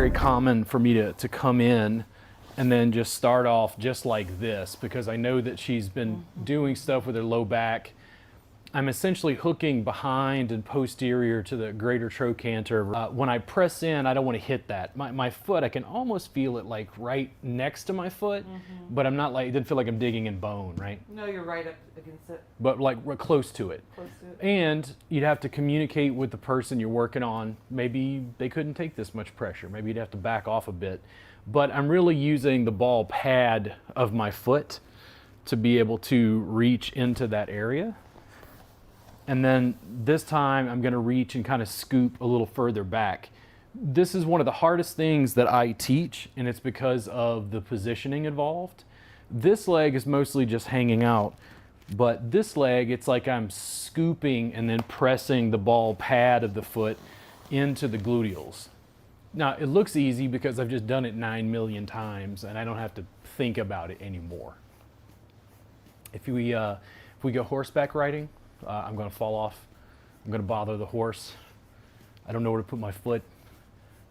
very common for me to come in and then just start off just like this, because I know that she's been doing stuff with her low back. I'm essentially hooking behind and posterior to the greater trochanter. When I press in, I don't want to hit that. My foot, I can almost feel it like right next to my foot, but I'm not like, it didn't feel like I'm digging in bone, right? No, you're right up against it. But like we're close to it. Close to it. And you'd have to communicate with the person you're working on. Maybe they couldn't take this much pressure. Maybe you'd have to back off a bit. But I'm really using the ball pad of my foot to be able to reach into that area. And then this time I'm going to reach and kind of scoop a little further back. This is one of the hardest things that I teach, and it's because of the positioning involved. This leg is mostly just hanging out, but this leg, it's like I'm scooping and then pressing the ball pad of the foot into the gluteals. Now, it looks easy because I've just done it 9 million times and I don't have to think about it anymore. If we go horseback riding, I'm going to fall off. I'm going to bother the horse. I don't know where to put my foot.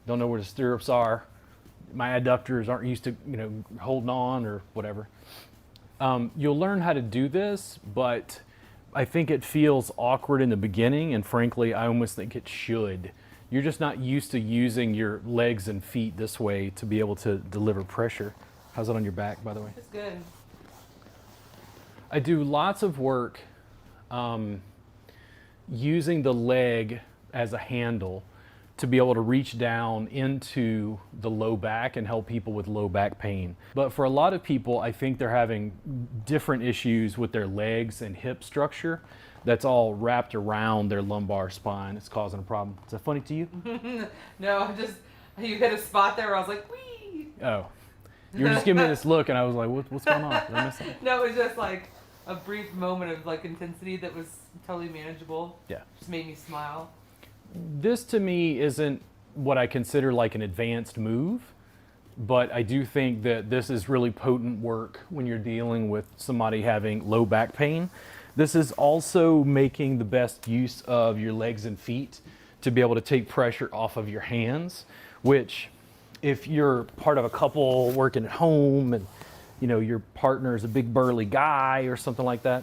Don't know where the stirrups are. My adductors aren't used to, holding on or whatever. You'll learn how to do this, but I think it feels awkward in the beginning, and frankly, I almost think it should. You're just not used to using your legs and feet this way to be able to deliver pressure. How's it on your back, by the way? It's good. I do lots of work using the leg as a handle to be able to reach down into the low back and help people with low back pain. But for a lot of people, I think they're having different issues with their legs and hip structure that's all wrapped around their lumbar spine. It's causing a problem. Is that funny to you? No, you hit a spot there where I was like, wee! Oh. You were just giving me this look and I was like, what's going on? Did I miss something? No, it was just like a brief moment of like intensity that was totally manageable. Yeah. Just made me smile. This to me isn't what I consider like an advanced move, but I do think that this is really potent work when you're dealing with somebody having low back pain. This is also making the best use of your legs and feet to be able to take pressure off of your hands, which if you're part of a couple working at home and your partner is a big burly guy or something like that,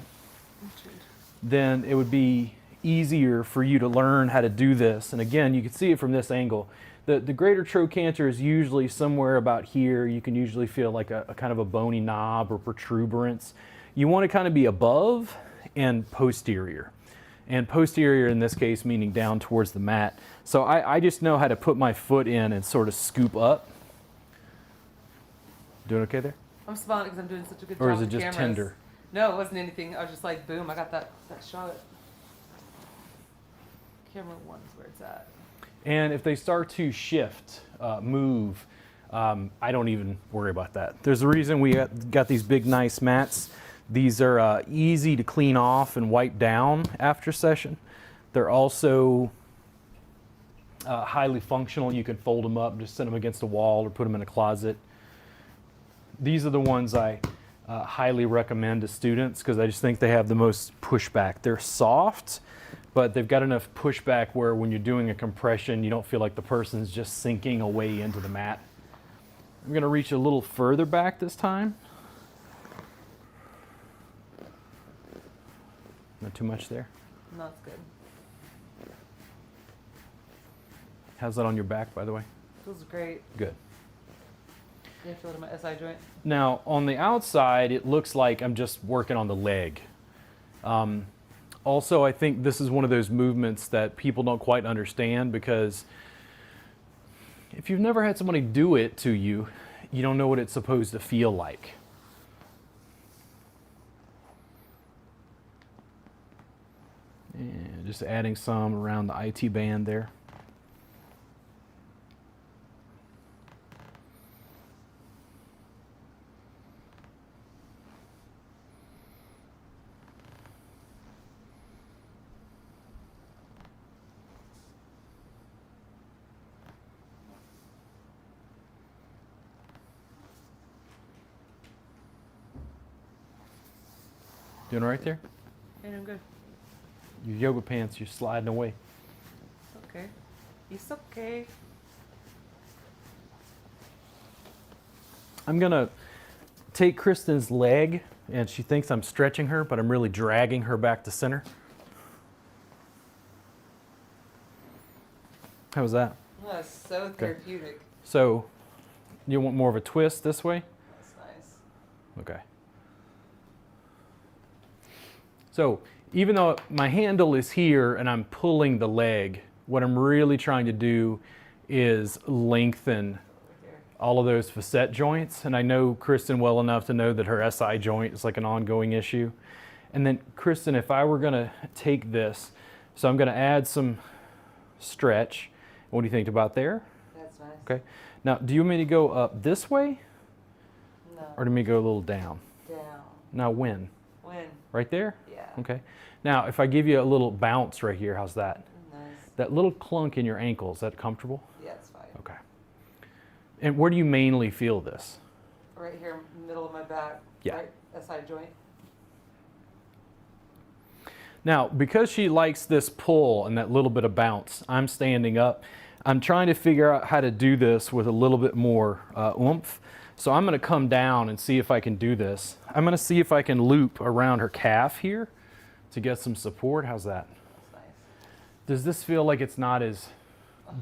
then it would be easier for you to learn how to do this. And again, you can see it from this angle. The greater trochanter is usually somewhere about here. You can usually feel like a kind of a bony knob or protuberance. You want to kind of be above and posterior. And posterior in this case meaning down towards the mat. So I just know how to put my foot in and sort of scoop up. Doing okay there? I'm smiling because I'm doing such a good job. Or is it with just cameras. tender? No, it wasn't anything. I was just like, boom, I got that shot. Camera 1 is where it's at. And if they start to shift, move, I don't even worry about that. There's a reason we got these big, nice mats. These are easy to clean off and wipe down after session. They're also highly functional. You can fold them up and just set them against a wall or put them in a closet. These are the ones I highly recommend to students because I just think they have the most pushback. They're soft, but they've got enough pushback where when you're doing a compression, you don't feel like the person's just sinking away into the mat. I'm going to reach a little further back this time. Not too much there? No, it's good. How's that on your back, by the way? Feels great. Good. You feel it in my SI joint? Now, on the outside, it looks like I'm just working on the leg. Also, I think this is one of those movements that people don't quite understand because if you've never had somebody do it to you, you don't know what it's supposed to feel like. And just adding some around the IT band there. Doing all right there? Yeah, I'm good. Your yoga pants, you're sliding away. Okay. It's okay. I'm gonna take Kristen's leg, and she thinks I'm stretching her, but I'm really dragging her back to center. How was that? That's so therapeutic. So, you want more of a twist this way? That's nice. Okay. So, even though my handle is here and I'm pulling the leg, what I'm really trying to do is lengthen all of those facet joints. And I know Kristen well enough to know that her SI joint is like an ongoing issue. And then, Kristen, if I were gonna take this, so I'm gonna add some stretch. What do you think about there? That's nice. Okay. Now, do you want me to go up this way? No. Or do you want me to go a little down? Down. Now when? When? Right there? Yeah. Okay. Now, if I give you a little bounce right here, how's that? Nice. That little clunk in your ankle, is that comfortable? Yeah, it's fine. Okay. And where do you mainly feel this? Right here, middle of my back. Yeah. Right, SI joint. Now, because she likes this pull and that little bit of bounce, I'm standing up. I'm trying to figure out how to do this with a little bit more oomph. So I'm gonna come down and see if I can do this. I'm gonna see if I can loop around her calf here to get some support. How's that? That's nice. Does this feel like it's not as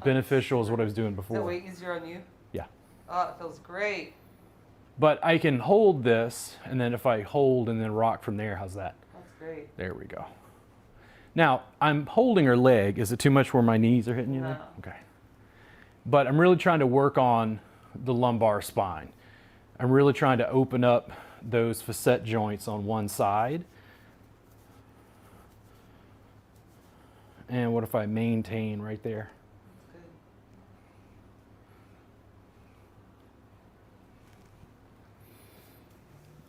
beneficial as what I was doing Is that before? way easier on you? Yeah. Oh, it feels great. But I can hold this, and then if I hold and then rock from there, how's that? That's great. There we go. Now, I'm holding her leg. Is it too much where my knees are hitting you there? No. Okay. But I'm really trying to work on the lumbar spine. I'm really trying to open up those facet joints on one side. And what if I maintain right there? That's good.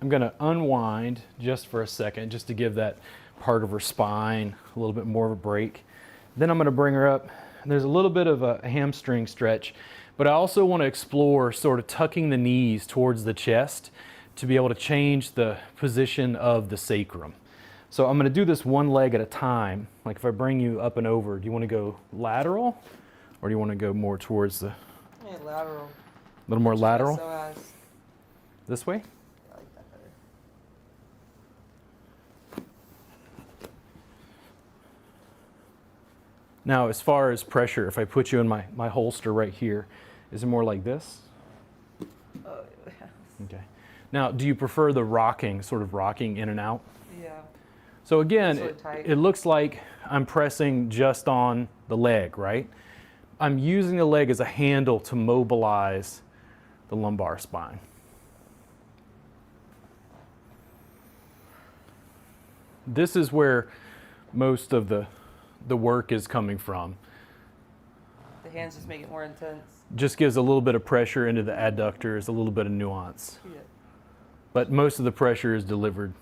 I'm going to unwind just for a second, just to give that part of her spine a little bit more of a break. Then I'm going to bring her up. There's a little bit of a hamstring stretch, but I also want to explore sort of tucking the knees towards the chest to be able to change the position of the sacrum. So I'm going to do this one leg at a time. Like if I bring you up and over, do you want to go lateral or do you want to go more towards the, Yeah, lateral. a little more lateral? SOS. This way? I like that better. Now, as far as pressure, if I put you in my holster right here, is it more like this? Oh, yeah. Okay. Now, do you prefer the rocking, sort of rocking in and out? Yeah. So again, It's really tight. it looks like I'm pressing just on the leg, right? I'm using the leg as a handle to mobilize the lumbar spine. This is where most of the work is coming from. The hands just make it more intense. Just gives a little bit of pressure into the adductors, a little bit of nuance. Yeah. But most of the pressure is delivered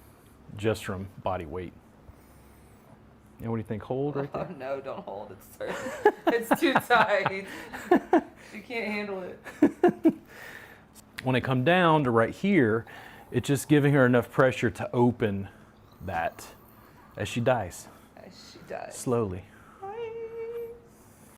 just from body weight. And what do you think? Hold right there? Oh no, don't hold. It's too tight. You can't handle it. When I come down to right here, it's just giving her enough pressure to open that as she dies As she dies. slowly.